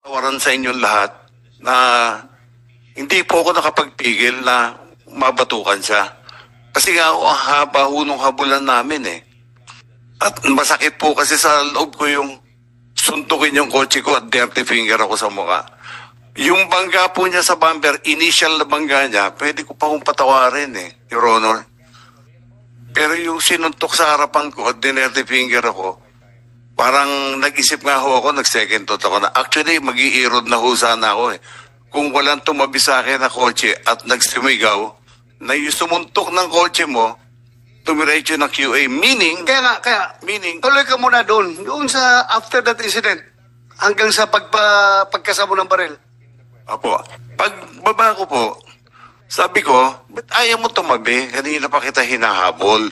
Tawaran sa inyong lahat na hindi po ako nakapagpigil na mabatukan siya. Kasi nga ang haba ho nung habulan namin eh. At masakit po kasi sa loob ko yung suntukin yung kotse ko at dirty finger ako sa mukha. Yung bangga po niya sa bumper, initial na bangga niya, pwede ko pa kong patawarin eh, Your Honor. Pero yung sinuntok sa harapan ko at dirty finger ako, parang nag-isip nga ho ako, nag-second thought ako na actually mag-i-erode na ho sana ako eh. Kung walang tumabi sa akin na kotse at nagsumigaw, na yung sumuntok ng kotse mo, tumiretso ng QA, meaning, meaning, tuloy ka muna doon sa after that incident, hanggang sa pagkasamo ng baril. Apo, pagbaba ko po, sabi ko, ba't ayaw mo tumabi? Kanina pa kita hinahabol.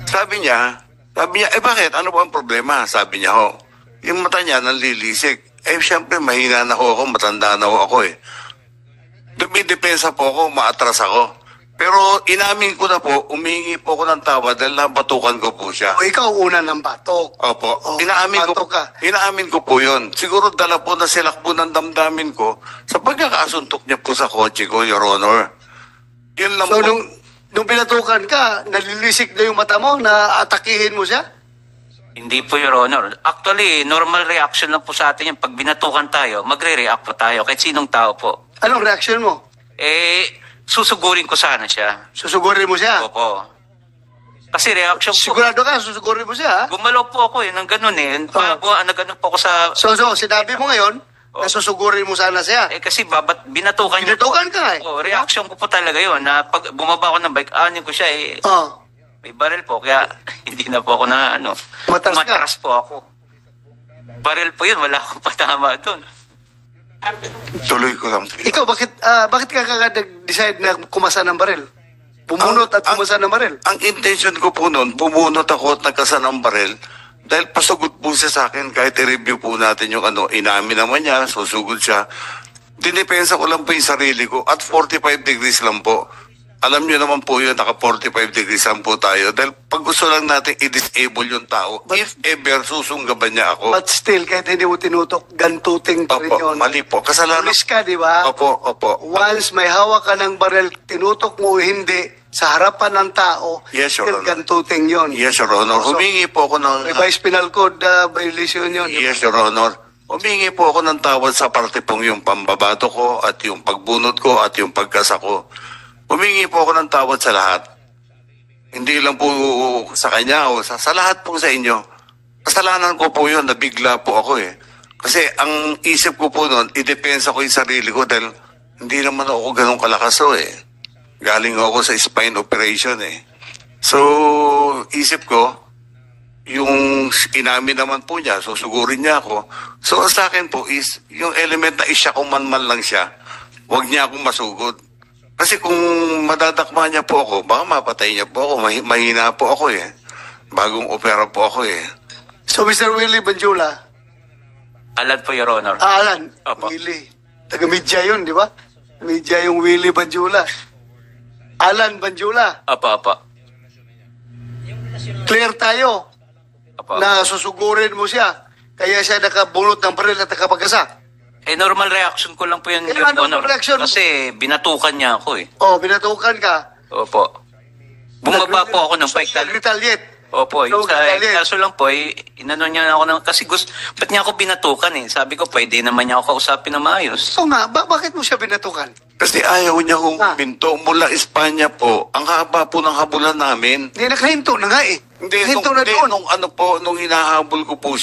Sabi niya, bakit? Ano ba ang problema? Sabi niya ho, yung mata niya nanlilisik. Siyempre, mahina na ho ako, matanda na ho ako eh. Dumidepensa po ako, maatras ako. Pero inamin ko na po, umihingi po ako ng tawa dahil nabatukan ko po siya. O ikaw una ng batok. Opo, inaamin ko po yun. Siguro dala po na silakbo ng damdamin ko sa pagkakasuntok niya po sa kotse ko, Your Honor. Yun lang So po. nung pinatukan ka, nalilisik na yung mata mo, na atakihin mo siya? Hindi po, Your Honor. Actually, normal reaction lang po sa atin yung pag binatukan tayo, magre-react po tayo kahit sinong tao po. Anong reaction mo? Susugurin ko sana siya. Susugurin mo siya? Opo. Kasi reaction po. Sigurado ka, susugurin mo siya, ha? Gumalaw po ako ng ganun eh. Nagano po ako sa... So, sinabi mo ngayon, na susugurin mo sana siya. kasi binatukan niya po. Binatukan ka eh. Reaction ko po talaga yun na pag bumaba ako ng bike, anin ko siya eh. May baril po, kaya hindi na po ako na matras po ako. Baril po yun, wala akong patama doon. Tuloy ko lang. Ikaw, bakit ka nag-decide na kumasa ng baril? Pumunot at kumasa ng baril? Ang intention ko po noon, pumunot ako at nagkasa ng baril dahil pasugod po siya sa akin kahit i-review po natin yung inamin naman niya, susugod siya. Dinipensa ko lang po yung sarili ko at 45 degrees lang po. Alam niyo naman po yun, naka 45 degrees lang po tayo. Dahil pag gusto lang natin i-disable yung tao, if ever susunggaban niya ako. But still, kahit hindi mo tinutok, gantuting pa rin yun. Mali po. Kasalanan. Pulis ka, di ba? Opo. Once may hawak ka ng baril, tinutok mo o hindi, sa harapan ng tao, Yes, Your Honor. gantuting yun. Yes, Your Honor. Humingi po ako ng... Revised Penal Code violation yun. Yes, Your Honor. Humingi po ako ng tawad sa parte pong yung pambabato ko at yung pagbunot ko at yung pagkasa ko. Humingi po ako ng tawad sa lahat. Hindi lang po sa kanya o sa lahat po sa inyo. Kasalanan ko po yun, nabigla po ako eh. Kasi ang isip ko po noon, idepensa ko yung sarili ko dahil hindi naman ako ganun kalakas eh. Galing ako sa spine operation eh. So, isip ko, yung inamin naman po niya, susugurin niya ako. So, sa akin po is, yung element na isya kung man lang siya, huwag niya akong masugod. Kasi kung madadakma niya po ako, baka mapatay niya po ako. Mahina po ako eh. Bagong opera po ako eh. So, Mr. Willie Banjula. Alan po, Your Honor. Alan. Opo. Willie. Taga-media yun, di ba? Media yung Willie Banjula. Alan Banjula. Opo. Clear tayo Opo. na susugurin mo siya. Kaya siya nakabunot ng baril at nakapagkasa. Normal reaction ko lang po yun, Your Normal Honor. reaction? Kasi binatukan niya ako eh. Binatukan ka. Opo. Bumaba po ako ng bike. Nag-retaliate. Opo, Nag-retaliate. kaso lang po, inano niya ako kasi ba't niya ako binatukan eh? Sabi ko, pwede naman niya ako kausapin na maayos. Oo nga, bakit mo siya binatukan? Kasi ayaw niya huminto mula Espanya po. Ang haba po ng habulan namin. Hindi, nakahinto na nga eh. Hindi, Hinto na doon. nung hinahabol ko po